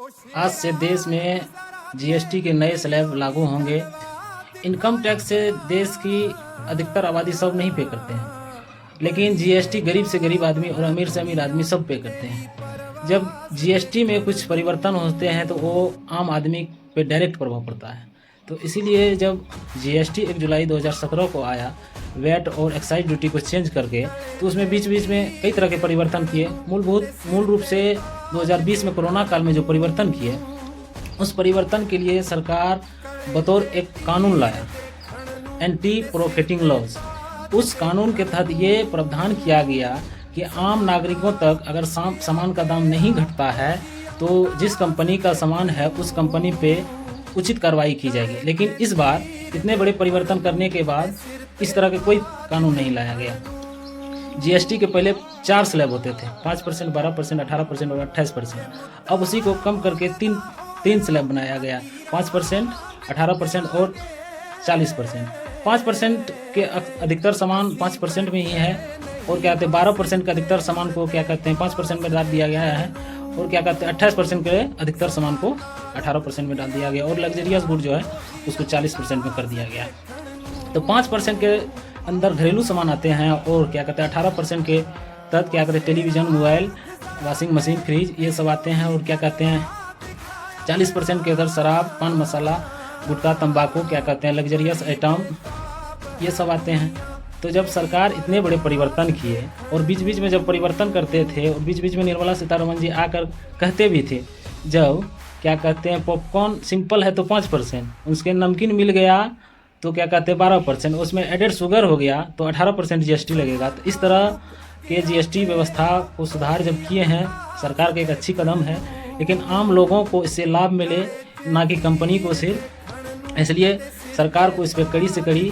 आज से देश में जीएसटी के नए स्लैब लागू होंगे। इनकम टैक्स से देश की अधिकतर आबादी सब नहीं पे करते हैं, लेकिन जीएसटी गरीब से गरीब आदमी और अमीर से अमीर आदमी सब पे करते हैं। जब जीएसटी में कुछ परिवर्तन होते हैं तो वो आम आदमी पे डायरेक्ट प्रभाव पड़ता है। तो इसीलिए जब जीएसटी 1 जुलाई 2017 को आया, वैट और एक्साइज ड्यूटी को चेंज करके, तो उसमें बीच बीच में कई तरह के परिवर्तन किए। मूल रूप से 2020 में कोरोना काल में जो परिवर्तन किए, उस परिवर्तन के लिए सरकार बतौर एक कानून लाया, एंटी प्रॉफिटिंग लॉज। उस कानून के तहत ये प्रावधान किया गया कि आम नागरिकों तक अगर सामान का दाम नहीं घटता है तो जिस कंपनी का सामान है उस कंपनी पे उचित कार्रवाई की जाएगी। लेकिन इस बार इतने बड़े परिवर्तन करने के बाद इस तरह के कोई कानून नहीं लाया गया। जीएसटी के पहले 4 स्लैब होते थे, 5%, 12%, 18% और 28%। अब उसी को कम करके तीन स्लैब बनाया गया, 5%, 18% और 40%। 5% के अधिकतर सामान 5% में ही है, और क्या कहते हैं 12% के अधिकतर सामान को क्या कहते हैं 5% में डाल दिया गया है, और क्या कहते हैं 28% के अधिकतर सामान को 18% में डाल दिया गया, और लग्जरियस गुड जो है उसको 40% में कर दिया गया। तो 5% के अंदर घरेलू सामान आते हैं, और क्या कहते हैं 18% के तहत क्या कहते हैं television, mobile, washing machine, fridge, ये सब आते हैं। और क्या कहते हैं 40% के अंदर शराब, पान मसाला, गुटखा, तंबाकू, क्या कहते हैं लग्जरियस आइटम, ये सब आते हैं। तो जब सरकार इतने बड़े परिवर्तन किए, और बीच बीच में जब परिवर्तन करते थे, और बीच बीच में निर्मला सीतारमण जी आकर कहते भी थे, जब क्या कहते हैं पॉपकॉर्न सिंपल है तो 5%, उसके नमकीन मिल गया तो क्या कहते हैं 12%, उसमें एडेड शुगर हो गया तो 18% जीएसटी लगेगा। तो इस तरह के जीएसटी व्यवस्था को सुधार जब किए हैं, सरकार का एक अच्छी कदम है, लेकिन आम लोगों को इससे लाभ मिले, ना कि कंपनी को सिर्फ। इसलिए सरकार को इस पर कड़ी से कड़ी